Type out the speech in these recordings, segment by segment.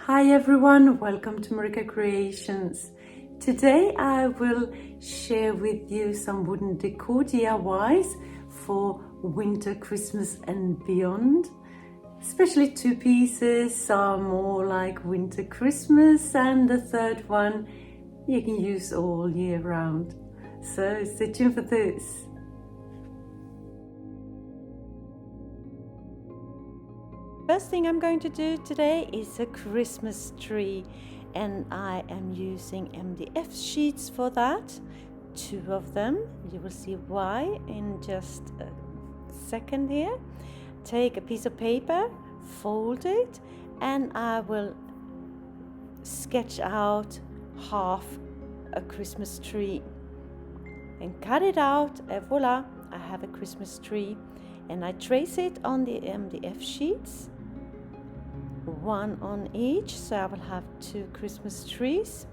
Hi everyone, welcome to MarikaCreations. Today I will share with you some wooden decor DIYs for winter, Christmas and beyond. Especially two pieces, some more like winter, Christmas, and the third one you can use all year round. So stay tuned for this. First thing I'm going to do today is a Christmas tree, and I am using MDF sheets for that. 2 of them. You will see why in just a second here. Take a piece of paper, fold it, and I will sketch out half a Christmas tree and cut it out, and voila, I have a Christmas tree. And I trace it on the MDF sheets, 1 on each, so I will have 2 Christmas trees.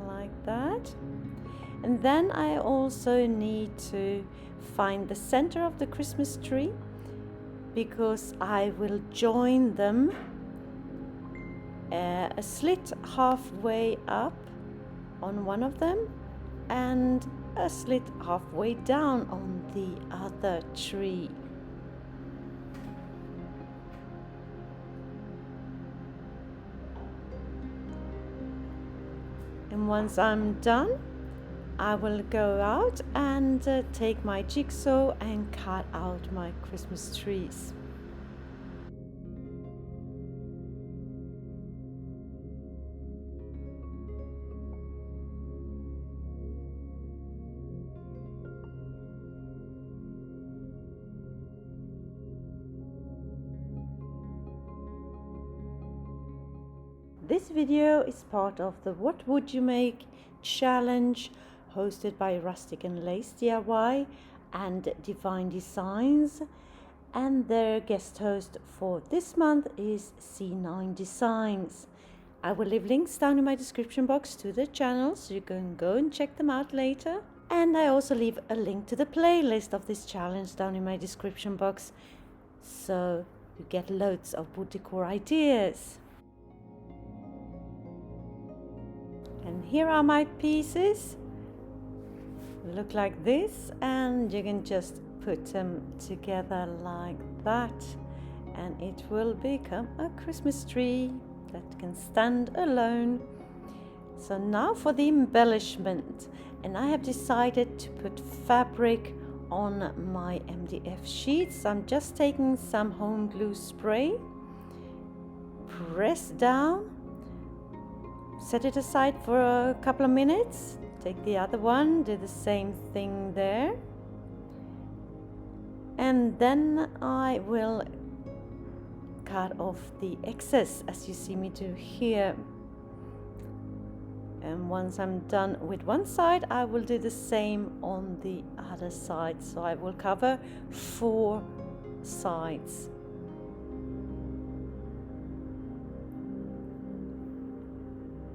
Like that. And then I also need to find the center of the Christmas tree, because I will join them a slit halfway up on one of them and a slit halfway down on the other tree. And once I'm done, I will go out and take my jigsaw and cut out my Christmas trees. This video is part of the What Would You Make challenge hosted by Rustic and Lace DIY and Divine Designs, and their guest host for this month is C9 Designs. I will leave links down in my description box to their channels, so you can go and check them out later. And I also leave a link to the playlist of this challenge down in my description box, so you get loads of wood decor ideas. And here are my pieces. Look like this, and you can just put them together like that, and it will become a Christmas tree that can stand alone. So now for the embellishment, and I have decided to put fabric on my MDF sheets. I'm just taking some home glue spray, press down, set it aside for a couple of minutes, take the other one, do the same thing there, and then I will cut off the excess as you see me do here. And once I'm done with one side, I will do the same on the other side, so I will cover 4 sides.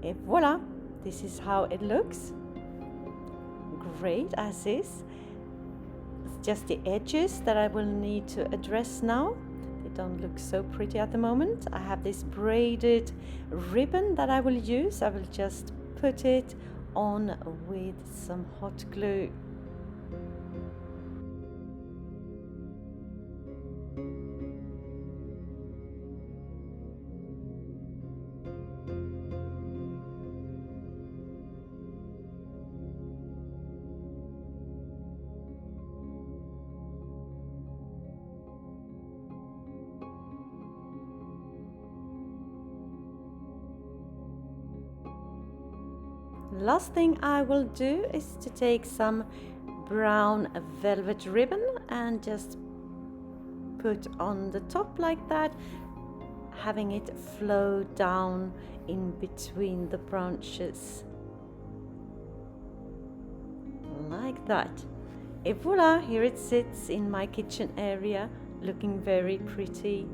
And voila, this is how it looks. Great as is. It's just the edges that I will need to address now. They don't look so pretty at the moment. I have this braided ribbon that I will use. I will just put it on with some hot glue. Last thing I will do is to take some brown velvet ribbon and just put on the top like that, having it flow down in between the branches like that. Et voila, here it sits in my kitchen area, looking very pretty.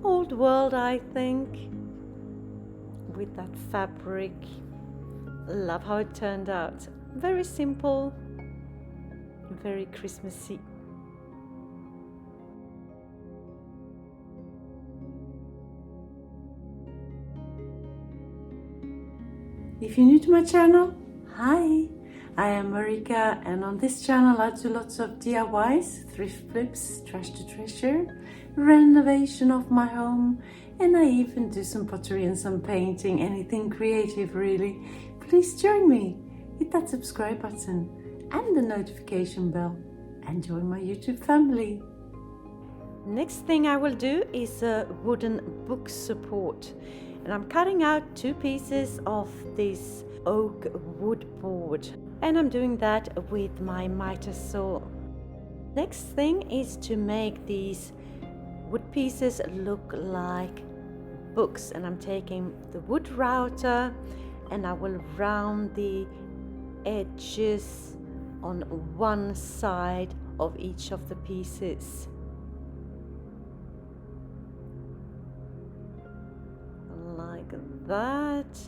Old world, I think, with that fabric. Love how it turned out. Very simple, very Christmassy. If you're new to my channel, hi, I am Marika, and on this channel I do lots of DIYs, thrift flips, trash to treasure, renovation of my home, and I even do some pottery and some painting, anything creative really. Please join me, hit that subscribe button and the notification bell and join my YouTube family. Next thing I will do is a wooden book support. And I'm cutting out 2 pieces of this oak wood board. And I'm doing that with my miter saw. Next thing is to make these wood pieces look like books. And I'm taking the wood router and I will round the edges on one side of each of the pieces. Like that.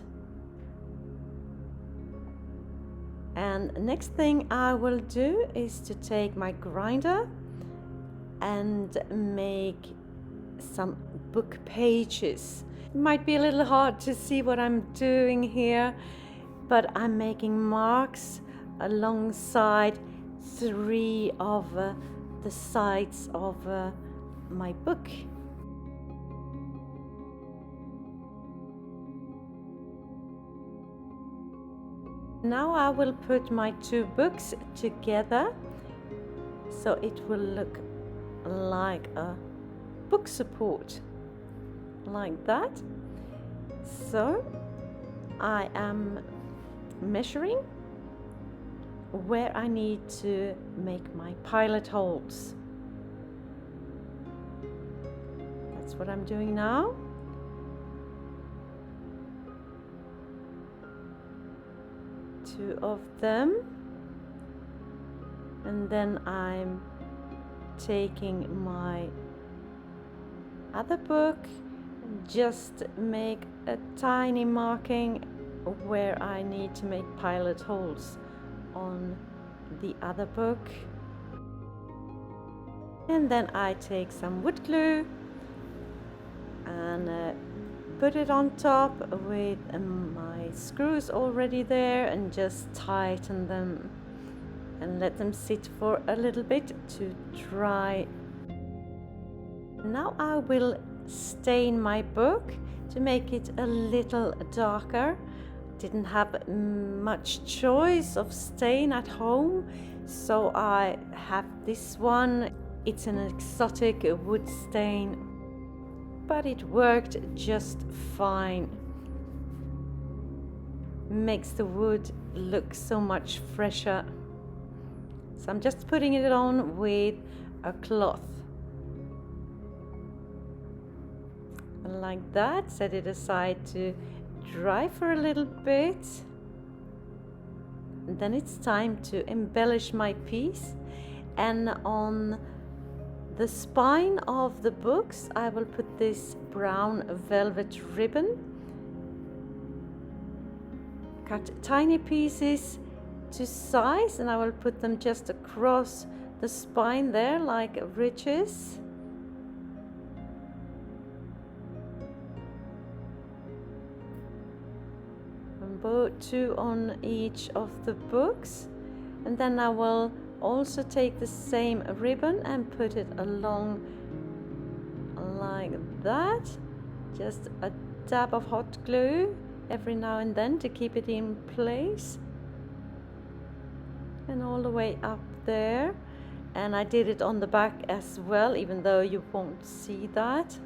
And next thing I will do is to take my grinder and make some book pages. It might be a little hard to see what I'm doing here, but I'm making marks alongside 3 of the sides of my book. Now I will put my 2 books together so it will look like a book support, like that. So I am measuring where I need to make my pilot holes. That's what I'm doing now. Two of them, and then I'm taking my other book and just make a tiny marking where I need to make pilot holes on the other book, and then I take some wood glue and put it on top with my screws already there and just tighten them and let them sit for a little bit to dry. Now I will stain my book to make it a little darker. Didn't have much choice of stain at home, so I have this one. It's an exotic wood stain, but it worked just fine. Makes the wood look so much fresher. So I'm just putting it on with a cloth. Like that, set it aside to dry for a little bit. And then it's time to embellish my piece, and on the spine of the books I will put this brown velvet ribbon. Cut tiny pieces to size and I will put them just across the spine there like ridges. And 2 on each of the books, and then I will also take the same ribbon and put it along like that. Just a dab of hot glue every now and then to keep it in place, and all the way up there. And I did it on the back as well, even though you won't see that.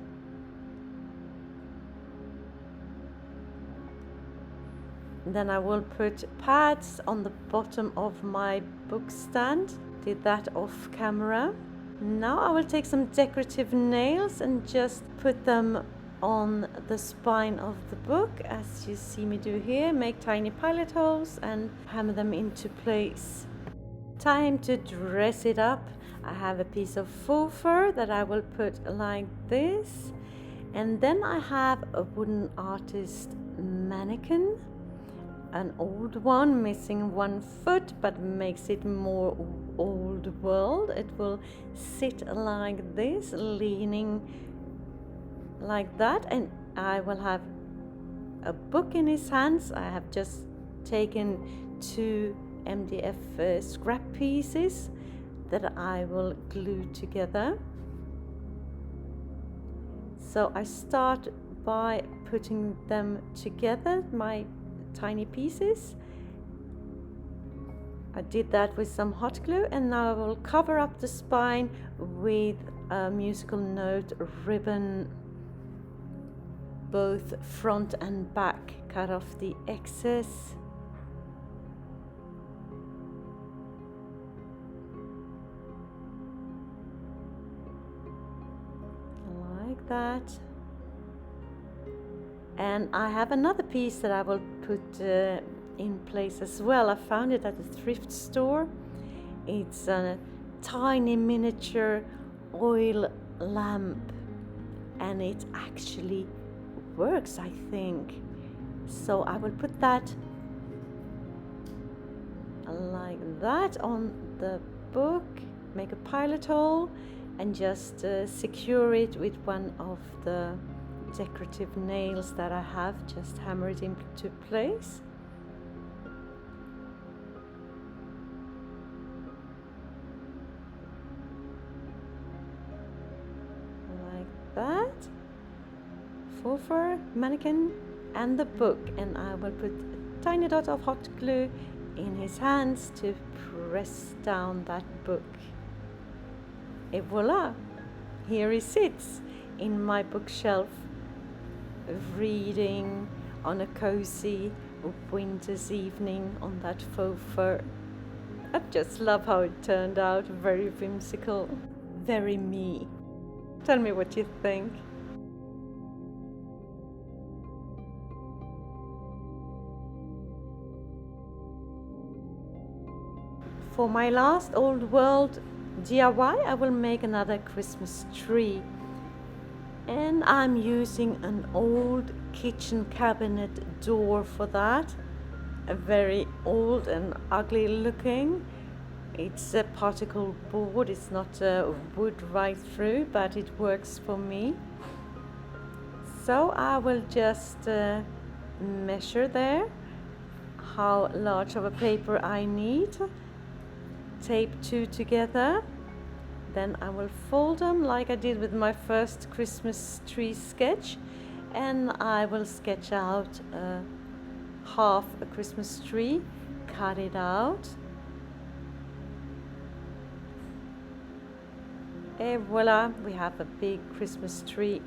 And then I will put pads on the bottom of my book stand. Did that off camera. Now I will take some decorative nails and just put them on the spine of the book, as you see me do here. Make tiny pilot holes and hammer them into place. Time to dress it up. I have a piece of faux fur that I will put like this, and then I have a wooden artist mannequin, an old one missing 1 foot, but makes it more old world. It will sit like this, leaning like that, and I will have a book in his hands. I have just taken 2 MDF scrap pieces that I will glue together. So I start by putting them together, my tiny pieces. I did that with some hot glue, and now I will cover up the spine with a musical note ribbon, both front and back. Cut off the excess. Like that. And I have another piece that I will put in place as well. I found it at a thrift store. It's a tiny miniature oil lamp, and it actually works, I think. So I will put that like that on the book, make a pilot hole, and just secure it with one of the decorative nails that I have. Just hammer it into place. Like that. Faux fur, mannequin, and the book, and I will put a tiny dot of hot glue in his hands to press down that book. Et voila! Here he sits in my bookshelf, reading on a cozy winter's evening on that faux fur. I just love how it turned out. Very whimsical, very me. Tell me what you think. For my last old world DIY, I will make another Christmas tree. And I'm using an old kitchen cabinet door for that. A very old and ugly looking. It's a particle board, it's not wood right through, but it works for me. So I will just measure there how large of a paper I need. Tape 2 together. Then I will fold them like I did with my first Christmas tree sketch, and I will sketch out half a Christmas tree, cut it out, and voila, we have a big Christmas tree.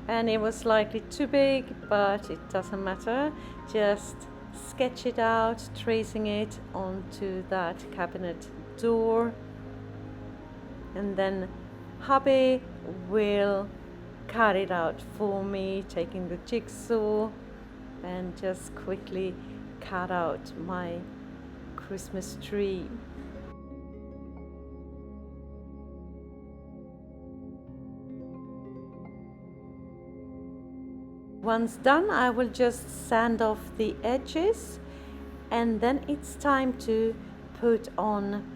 And it was slightly too big, but it doesn't matter. Just sketch it out, tracing it onto that cabinet door. And then hubby will cut it out for me, taking the jigsaw, and just quickly cut out my Christmas tree. Once done, I will just sand off the edges, and then it's time to put on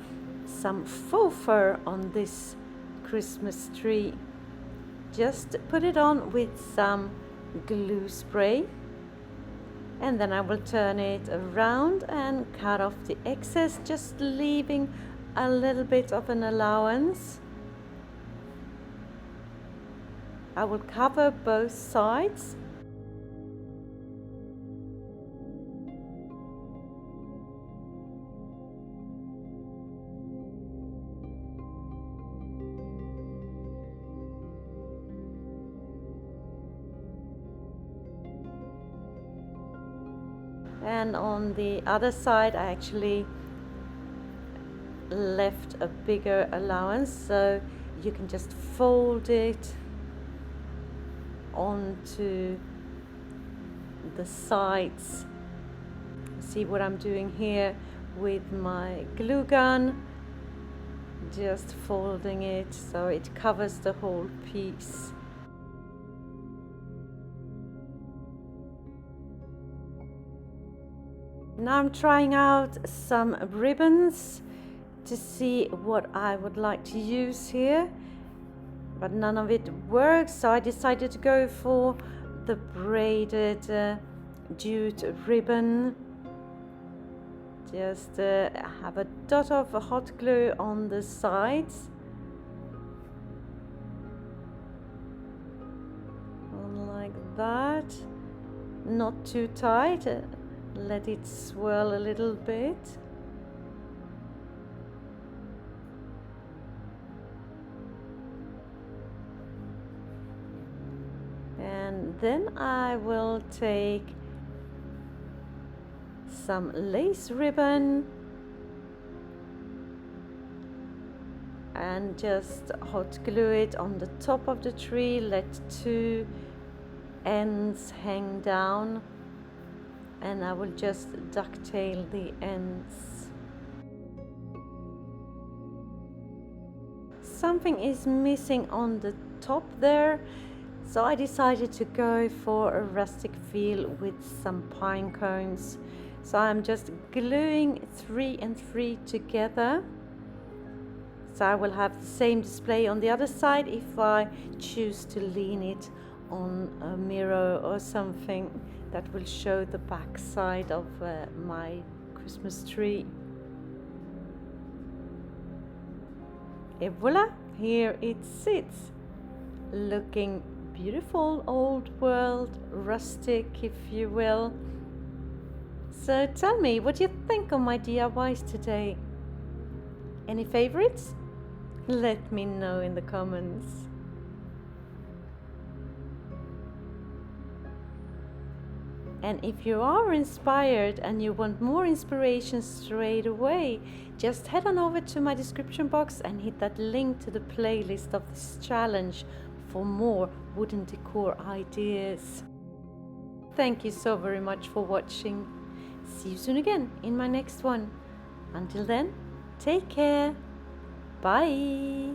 some faux fur on this Christmas tree. Just put it on with some glue spray, and then I will turn it around and cut off the excess, just leaving a little bit of an allowance. I will cover both sides. And on the other side, I actually left a bigger allowance, so you can just fold it onto the sides. See what I'm doing here with my glue gun, just folding it so it covers the whole piece. Now I'm trying out some ribbons to see what I would like to use here, but none of it works, so I decided to go for the braided jute ribbon. Just have a dot of hot glue on the sides. Like that. Not too tight. Let it swirl a little bit. And then I will take some lace ribbon and just hot glue it on the top of the tree. Let two ends hang down, and I will just ducktail the ends. Something is missing on the top there, so I decided to go for a rustic feel with some pine cones. So I'm just gluing 3 and 3 together. So I will have the same display on the other side if I choose to lean it on a mirror or something that will show the back side of my Christmas tree. Et voila, here it sits, looking beautiful, old world, rustic if you will. So tell me, what do you think of my DIYs today? Any favorites? Let me know in the comments. And if you are inspired and you want more inspiration straight away, just head on over to my description box and hit that link to the playlist of this challenge for more wooden decor ideas. Thank you so very much for watching. See you soon again in my next one. Until then, take care. Bye.